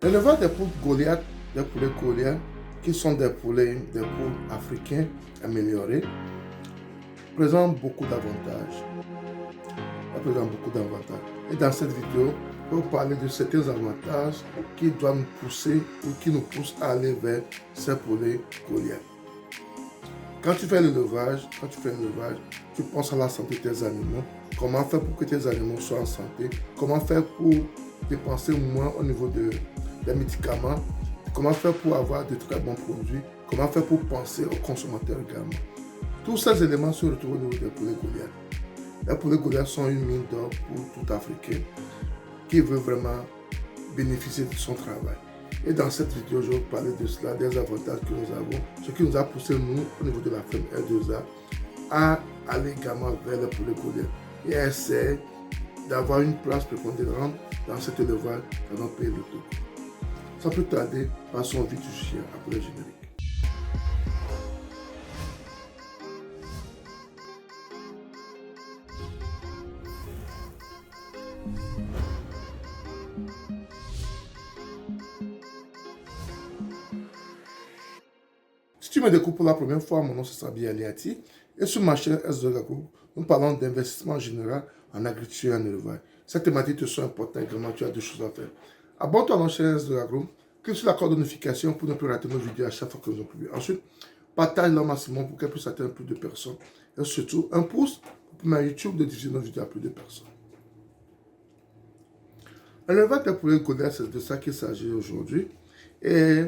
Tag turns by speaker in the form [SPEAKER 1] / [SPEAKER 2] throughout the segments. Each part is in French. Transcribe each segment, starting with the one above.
[SPEAKER 1] L'élevage des poules Goliath, des poulets Goliath, qui sont des poules africains améliorés, présentent beaucoup d'avantages. Et dans cette vidéo, je vais vous parler de certains avantages qui doivent nous pousser ou qui nous poussent à aller vers ces poulets Goliath. Quand tu fais l'élevage, tu penses à la santé de tes animaux, comment faire pour que tes animaux soient en santé, comment faire pour dépenser moins au niveau des médicaments, comment faire pour avoir de très bons produits, comment faire pour penser aux consommateurs également. Tous ces éléments se retrouvent au niveau des poulets Goliath. Les poulets Goliath sont une mine d'or pour tout Africain qui veut vraiment bénéficier de son travail. Et dans cette vidéo, je vais vous parler de cela, des avantages que nous avons, ce qui nous a poussé, nous, au niveau de la ferme R2A, à aller également vers les poulets Goliath et à essayer d'avoir une place prépondérante dans cet élevage dans notre pays de Togo. Sans plus tarder, passons au vif du sujet après le générique. Si tu me découvres pour la première fois, mon nom c'est Sabi Aliati et sur ma chaîne S2 Group, nous parlons d'investissement général en agriculture et en élevage. Cette thématique te soit importante également, tu as deux choses à faire. Abonne-toi à notre chaîne S2 Group, clique sur la cloche de notification pour ne plus rater nos vidéos à chaque fois que nous en publions. Ensuite, partage-le au maximum pour qu'elle puisse atteindre plus de personnes. Et surtout, un pouce pour permettre à YouTube de diffuser nos vidéos à plus de personnes. L'élevage des poulets Goliath, c'est de ça qu'il s'agit aujourd'hui. Et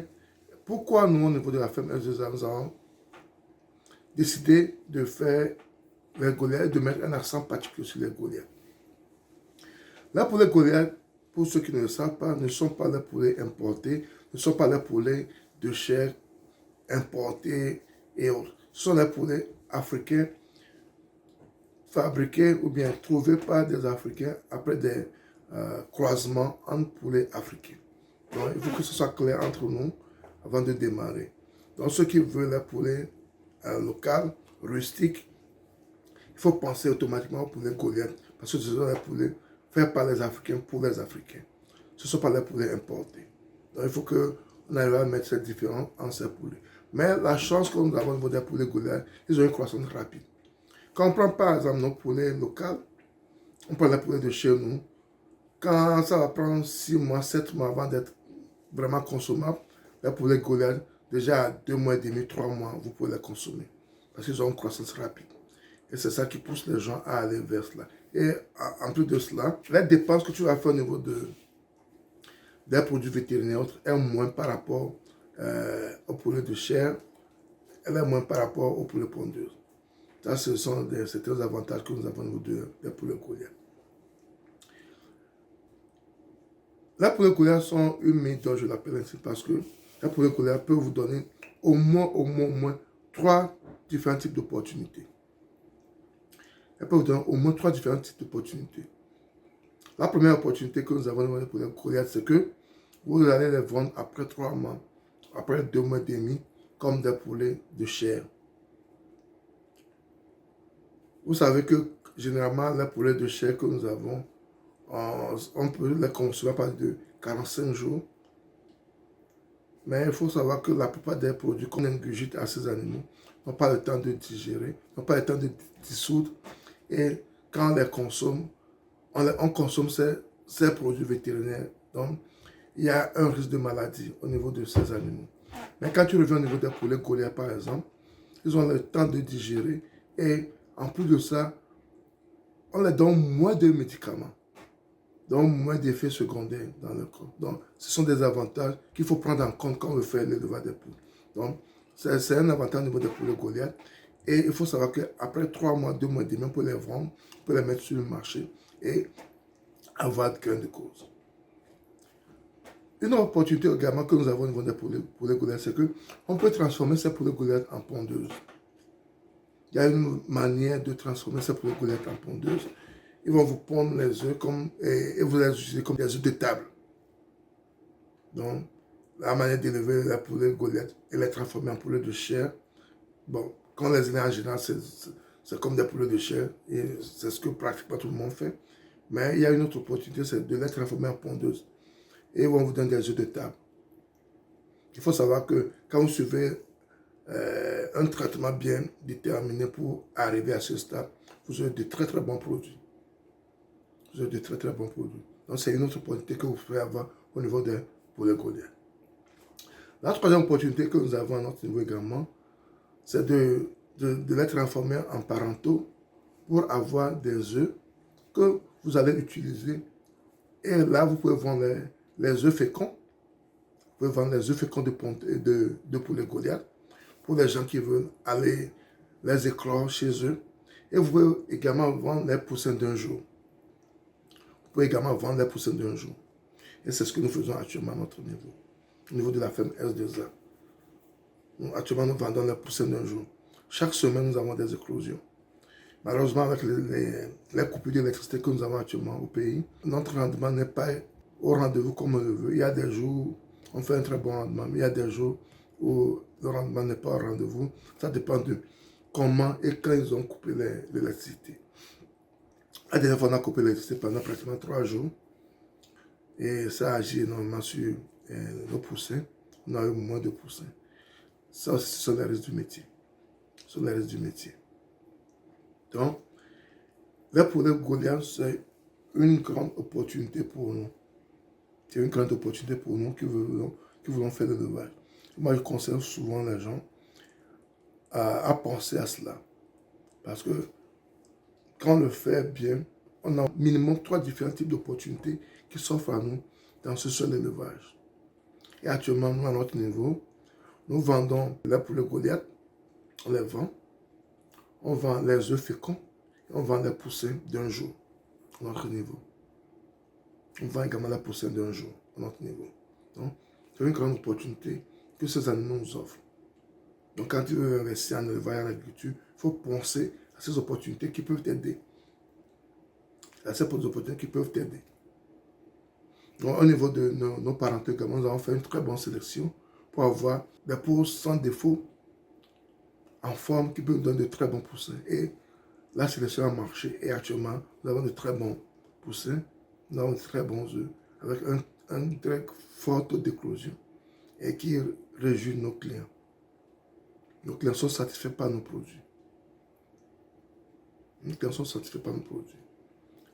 [SPEAKER 1] pourquoi nous, au niveau de la ferme S2A, nous avons décidé de faire les Goliath, de mettre un accent particulier sur les Goliath. Les poulets Goliath, pour ceux qui ne le savent pas, ne sont pas les poulets importés, ne sont pas les poulets de chair importés et autres. Ce sont les poulets africains fabriqués ou bien trouvés par des Africains après des croisements entre poulets africains. Donc, il faut que ce soit clair entre nous avant de démarrer. Donc, ceux qui veulent les poulets locaux, rustiques, il faut penser automatiquement aux poulets Goliath parce que ce sont les poulets faits par les Africains pour les Africains. Ce ne sont pas les poulets importés. Donc, il faut qu'on arrive à mettre cette différence entre ces poulets. Mais la chance que nous avons au niveau des poulets Goliath, ils ont une croissance rapide. Quand on prend par exemple nos poulets locaux, on prend les poulets de chez nous, quand ça va prendre 6 mois, 7 mois avant d'être vraiment consommables, les poulets Goliath, déjà à 2 mois et demi, 3 mois, vous pouvez les consommer. Parce qu'ils ont une croissance rapide. Et c'est ça qui pousse les gens à aller vers cela. Et en plus de cela, les dépenses que tu vas faire au niveau des produits vétérinaires est moins par rapport aux poulets de chair, elle est moins par rapport aux poulets pondeuses. Ça, ce sont certains avantages que nous avons au niveau des poulets Goliath. Les poulets Goliath sont une mine d'or, je l'appelle ainsi, parce que les poulets Goliath peuvent vous donner au moins 3 différents types d'opportunités. Elles peuvent vous donner au moins 3 différents types d'opportunités. La première opportunité que nous avons dans les poulets Goliath, c'est que vous allez les vendre après 3 mois, après 2 mois et demi, comme des poulets de chair. Vous savez que généralement, les poulets de chair que nous avons, on peut les consommer à partir de 45 jours. Mais il faut savoir que la plupart des produits qu'on ingurgite à ces animaux n'ont pas le temps de digérer, n'ont pas le temps de dissoudre. Et quand on les consomme, on consomme ces produits vétérinaires. Donc, il y a un risque de maladie au niveau de ces animaux. Mais quand tu reviens au niveau des poulets Goliath, par exemple, ils ont le temps de digérer et en plus de ça, on leur donne moins de médicaments, donc moins d'effets secondaires dans le corps. Donc, ce sont des avantages qu'il faut prendre en compte quand on veut faire l'élevage des poules. Donc, c'est un avantage au niveau des poulets Goliath. Et il faut savoir qu'après 3 mois, 2 mois et demi, on peut les vendre, on peut les mettre sur le marché et avoir gain de cause. Une autre opportunité également que nous avons au niveau des poulets Goliath, c'est qu'on peut transformer ces poulets Goliath en pondeuses. Il y a une manière de transformer ces poulets Goliath en pondeuses. Ils vont vous pondre les œufs et vous les utiliser comme des œufs de table. Donc, la manière d'élever les poulets Goliath et les transformer en poulets de chair, bon, quand on les élève en général, c'est comme des poulets de chair et c'est ce que pratiquement tout le monde fait. Mais il y a une autre opportunité, c'est de les transformer en pondeuses. et on vous donne des œufs de table. Il faut savoir que quand vous suivez un traitement bien déterminé pour arriver à ce stade, vous aurez de très très bons produits. Vous aurez de très très bons produits. Donc c'est une autre opportunité que vous pouvez avoir au niveau des poulets Goliath. La troisième opportunité que nous avons à notre niveau également, c'est de les transformer en parentaux pour avoir des œufs que vous allez utiliser. Et là, vous pouvez vendre les œufs féconds. Vous pouvez vendre les œufs féconds de poulet Goliath pour les gens qui veulent aller les éclore chez eux. Et vous pouvez également vendre les poussins d'un jour. Vous pouvez également vendre les poussins d'un jour. Et c'est ce que nous faisons actuellement à notre niveau. Au niveau de la ferme S2A. Actuellement, nous vendons les poussins d'un jour. Chaque semaine, nous avons des éclosions. Malheureusement, avec les coupures d'électricité que nous avons actuellement au pays, notre rendement n'est pas au rendez-vous comme on le veut. Il y a des jours où on fait un très bon rendement, mais il y a des jours où le rendement n'est pas au rendez-vous. Ça dépend de comment et quand ils ont coupé l'électricité. La dernière fois, on a coupé l'électricité pendant pratiquement 3 jours. Et ça agit énormément sur nos poussins. On a eu moins de poussins. Ça aussi, ce sont les risques du métier. Ce sont les risques du métier. Donc, les poulets Goliath, c'est une grande opportunité pour nous. C'est une grande opportunité pour nous qui voulons faire de l'élevage. Moi, je conseille souvent les gens à penser à cela. Parce que quand on le fait bien, on a minimum 3 différents types d'opportunités qui s'offrent à nous dans ce seul élevage. Et actuellement, nous, à notre niveau, nous vendons les poulets Goliath, on les vend. On vend les œufs féconds et on vend les poussins d'un jour à notre niveau. On vend également les poussins d'un jour à notre niveau. Donc, c'est une grande opportunité que ces animaux nous offrent. Donc, quand tu veux investir en élevage et en agriculture, il faut penser à ces opportunités qui peuvent t'aider. À ces opportunités qui peuvent t'aider. Donc, au niveau de nos parentaux également, nous avons fait une très bonne sélection pour avoir des poules sans défaut, en forme, qui peuvent nous donner de très bons poussins. Et la sélection a marché. Et actuellement, nous avons de très bons poussins, nous avons de très bons œufs, avec un très fort taux d'éclosion et qui réjouit nos clients. Nos clients sont satisfaits par nos produits. Nos clients sont satisfaits par nos produits.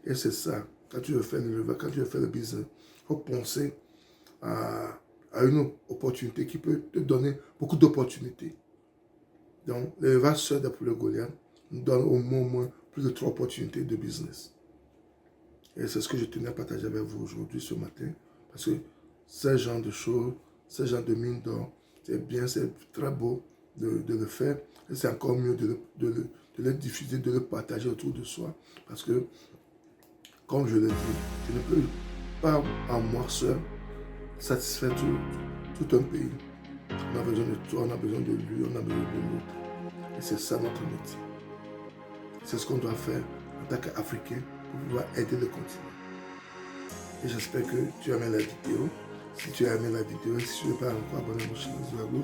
[SPEAKER 1] Et c'est ça, quand tu veux faire l'élevage, quand tu veux faire le business, il faut penser à une opportunité qui peut te donner beaucoup d'opportunités. Donc, l'élevage seul des poulets Goliath nous donne au moins plus de 3 opportunités de business. Et c'est ce que je tenais à partager avec vous aujourd'hui, ce matin. Parce que ce genre de choses, ce genre de mine d'or, c'est bien, c'est très beau de le faire. Et c'est encore mieux de le diffuser, de le partager autour de soi. Parce que, comme je l'ai dit, je ne peux pas en moi seul satisfaire tout un pays. On a besoin de toi, on a besoin de lui, on a besoin de l'autre. Et c'est ça notre métier. C'est ce qu'on doit faire en tant qu'Africain pour pouvoir aider le continent. Et j'espère que tu as aimé la vidéo. Si tu as aimé la vidéo, si tu n'es pas encore abonné à notre chaîne Zulago,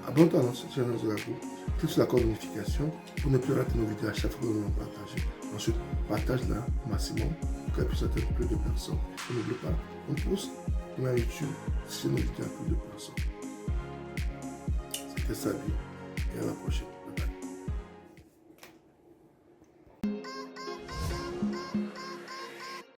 [SPEAKER 1] abonne-toi à notre chaîne Zulago. Clique sur la cloche de notification pour ne plus rater nos vidéos à chaque fois que nous les partageons. Ensuite, partage-la au maximum pour qu'elle puisse atteindre plus de personnes. Et n'oublie pas, on pousse dans la YouTube si nos vidéos à plus de personnes. C'était Salut et à la prochaine.